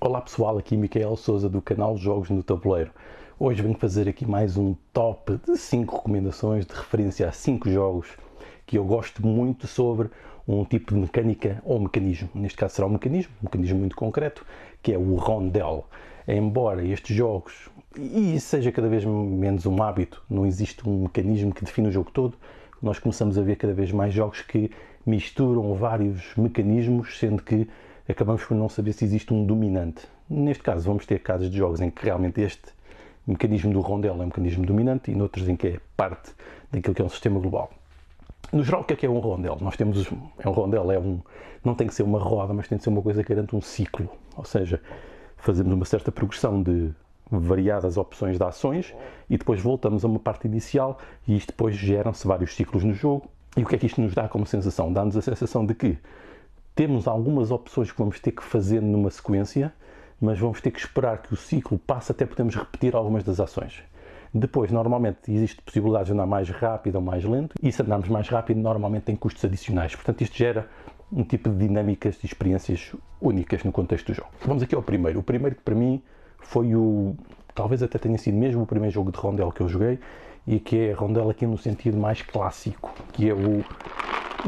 Olá pessoal, aqui Micael Souza do canal Jogos no Tabuleiro. Hoje venho fazer aqui mais um top de 5 recomendações de referência a 5 jogos que eu gosto muito sobre um tipo de mecânica ou mecanismo. Neste caso será um mecanismo muito concreto, que é o rondel. Embora estes jogos, e isso seja cada vez menos um hábito, não existe um mecanismo que define o jogo todo, nós começamos a ver cada vez mais jogos que misturam vários mecanismos, sendo que acabamos por não saber se existe um dominante. Neste caso vamos ter casos de jogos em que realmente este mecanismo do rondel é um mecanismo dominante e noutros em que é parte daquilo que é um sistema global. No geral, o que é um rondel? Nós temos um rondel, não tem que ser uma roda, mas tem que ser uma coisa que garante um ciclo. Ou seja, fazemos uma certa progressão de variadas opções de ações e depois voltamos a uma parte inicial e isto depois geram-se vários ciclos no jogo. E o que é que isto nos dá como sensação? Dá-nos a sensação de que temos algumas opções que vamos ter que fazer numa sequência, mas vamos ter que esperar que o ciclo passe até podemos repetir algumas das ações. Depois, normalmente, existe possibilidade de andar mais rápido ou mais lento, e se andarmos mais rápido, normalmente tem custos adicionais. Portanto, isto gera um tipo de dinâmicas e experiências únicas no contexto do jogo. Vamos aqui ao primeiro. O primeiro que para mim foi talvez até tenha sido mesmo o primeiro jogo de rondel que eu joguei, e que é rondel aqui no sentido mais clássico, que é o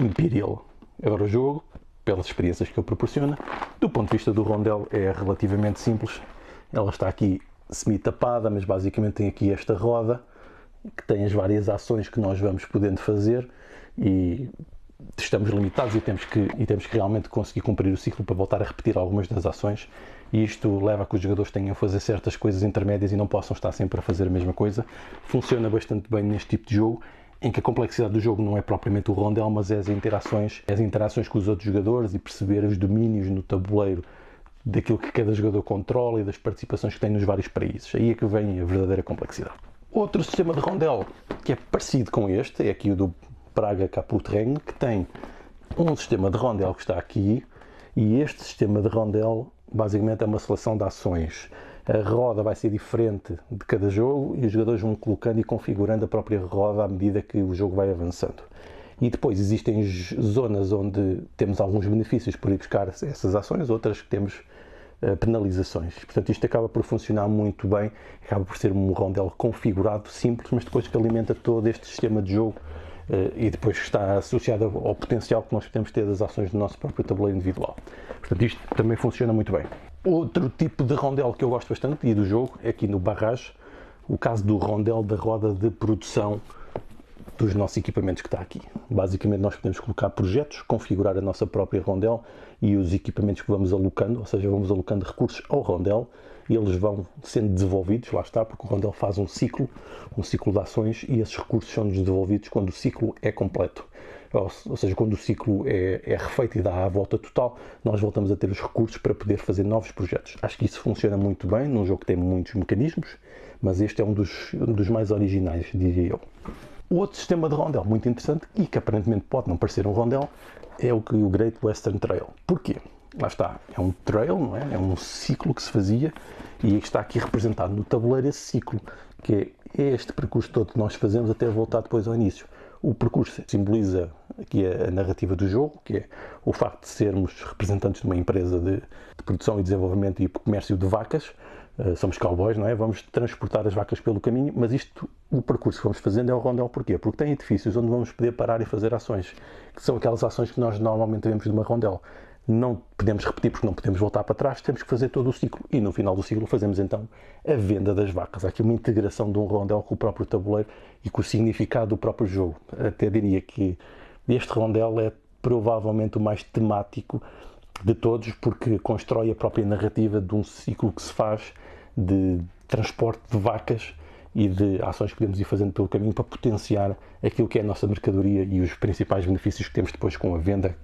Imperial. Agora o jogo, pelas experiências que ele proporciona, do ponto de vista do rondel é relativamente simples. Ela está aqui semi-tapada, mas basicamente tem aqui esta roda que tem as várias ações que nós vamos podendo fazer e estamos limitados e temos que realmente conseguir cumprir o ciclo para voltar a repetir algumas das ações, e isto leva a que os jogadores tenham a fazer certas coisas intermédias e não possam estar sempre a fazer a mesma coisa. Funciona bastante bem neste tipo de jogo, em que a complexidade do jogo não é propriamente o rondel, mas é as interações com os outros jogadores e perceber os domínios no tabuleiro daquilo que cada jogador controla e das participações que tem nos vários países. Aí é que vem a verdadeira complexidade. Outro sistema de rondel que é parecido com este é aqui o do Praga Caputren, que tem um sistema de rondel que está aqui, e este sistema de rondel basicamente é uma seleção de ações. A roda vai ser diferente de cada jogo e os jogadores vão colocando e configurando a própria roda à medida que o jogo vai avançando. E depois existem zonas onde temos alguns benefícios por ir buscar essas ações, outras que temos penalizações. Portanto, isto acaba por funcionar muito bem, acaba por ser um rondel configurado, simples, mas depois que alimenta todo este sistema de jogo e depois está associado ao potencial que nós podemos ter das ações do nosso próprio tabuleiro individual. Portanto, isto também funciona muito bem. Outro tipo de rondel que eu gosto bastante e do jogo é aqui no Barrage, o caso do rondel da roda de produção dos nossos equipamentos que está aqui. Basicamente nós podemos colocar projetos, configurar a nossa própria rondel e os equipamentos que vamos alocando, ou seja, vamos alocando recursos ao rondel e eles vão sendo desenvolvidos, lá está, porque o rondel faz um ciclo de ações e esses recursos são desenvolvidos quando o ciclo é completo. Ou seja, quando o ciclo é refeito e dá a volta total, nós voltamos a ter os recursos para poder fazer novos projetos. Acho que isso funciona muito bem num jogo que tem muitos mecanismos, mas este é um dos mais originais, diria eu. O outro sistema de rondel muito interessante, e que aparentemente pode não parecer um rondel, é o Great Western Trail. Porquê? Lá está, é um trail, não é? É um ciclo que se fazia e está aqui representado no tabuleiro esse ciclo, que é este percurso todo que nós fazemos até voltar depois ao início. O percurso simboliza aqui a narrativa do jogo, que é o facto de sermos representantes de uma empresa de produção e desenvolvimento e comércio de vacas. Somos cowboys, não é? Vamos transportar as vacas pelo caminho, mas o percurso que vamos fazendo é o rondel. Porquê? Porque tem edifícios onde vamos poder parar e fazer ações, que são aquelas ações que nós normalmente vemos de uma rondel. Não podemos repetir porque não podemos voltar para trás, temos que fazer todo o ciclo e no final do ciclo fazemos então a venda das vacas. Há aqui uma integração de um rondel com o próprio tabuleiro e com o significado do próprio jogo. Até diria que este rondel é provavelmente o mais temático de todos, porque constrói a própria narrativa de um ciclo que se faz de transporte de vacas e de ações que podemos ir fazendo pelo caminho para potenciar aquilo que é a nossa mercadoria e os principais benefícios que temos depois com a venda.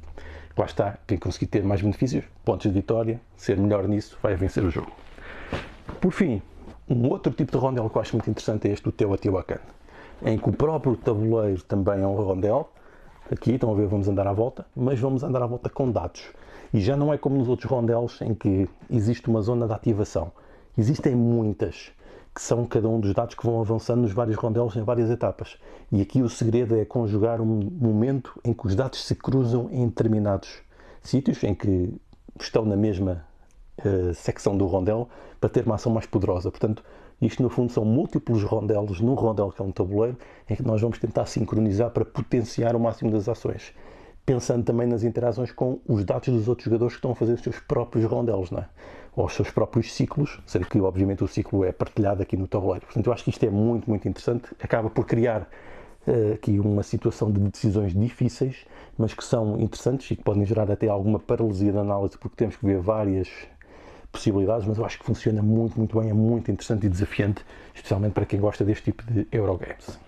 Lá está, quem conseguir ter mais benefícios, pontos de vitória, ser melhor nisso, vai vencer o jogo. Por fim, um outro tipo de rondel que eu acho muito interessante é este do Teotihuacan, em que o próprio tabuleiro também é um rondel. Aqui, estão a ver, vamos andar à volta, mas vamos andar à volta com dados. E já não é como nos outros rondelos em que existe uma zona de ativação. Existem muitas, que são cada um dos dados que vão avançando nos vários rondelos em várias etapas. E aqui o segredo é conjugar um momento em que os dados se cruzam em determinados sítios, em que estão na mesma secção do rondel para ter uma ação mais poderosa. Portanto, isto no fundo são múltiplos rondelos num rondel que é um tabuleiro, em que nós vamos tentar sincronizar para potenciar o máximo das ações. Pensando também nas interações com os dados dos outros jogadores que estão a fazer os seus próprios rondelos, não é? Ou os seus próprios ciclos, sendo que obviamente o ciclo é partilhado aqui no tabuleiro. Portanto, eu acho que isto é muito, muito interessante. Acaba por criar aqui uma situação de decisões difíceis, mas que são interessantes e que podem gerar até alguma paralisia de análise, porque temos que ver várias possibilidades, mas eu acho que funciona muito, muito bem, é muito interessante e desafiante, especialmente para quem gosta deste tipo de Eurogames.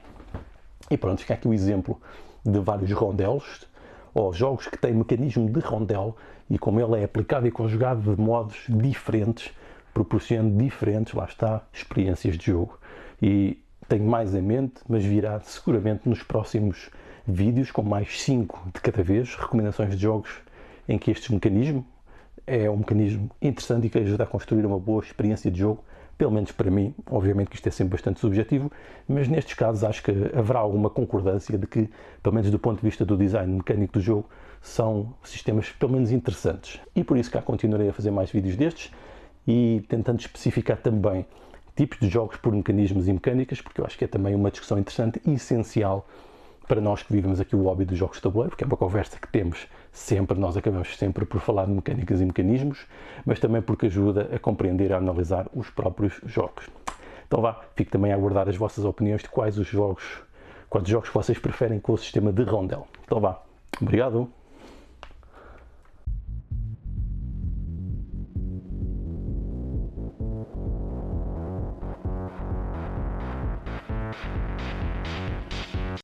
E pronto, fica aqui o exemplo de vários rondelos, ou jogos que têm mecanismo de rondel, e como ele é aplicado e conjugado de modos diferentes, proporcionando diferentes, lá está, experiências de jogo. E tenho mais em mente, mas virá seguramente nos próximos vídeos, com mais 5 de cada vez, recomendações de jogos em que este mecanismo é um mecanismo interessante e que ajuda a construir uma boa experiência de jogo, pelo menos para mim. Obviamente que isto é sempre bastante subjetivo, mas nestes casos acho que haverá alguma concordância de que, pelo menos do ponto de vista do design mecânico do jogo, são sistemas pelo menos interessantes. E por isso cá continuarei a fazer mais vídeos destes e tentando especificar também tipos de jogos por mecanismos e mecânicas, porque eu acho que é também uma discussão interessante e essencial para nós que vivemos aqui o hobby dos jogos de tabuleiro, porque é uma conversa que temos sempre, nós acabamos sempre por falar de mecânicas e mecanismos, mas também porque ajuda a compreender e a analisar os próprios jogos. Então vá, fico também a aguardar as vossas opiniões de quais jogos que vocês preferem com o sistema de rondel. Então vá, obrigado!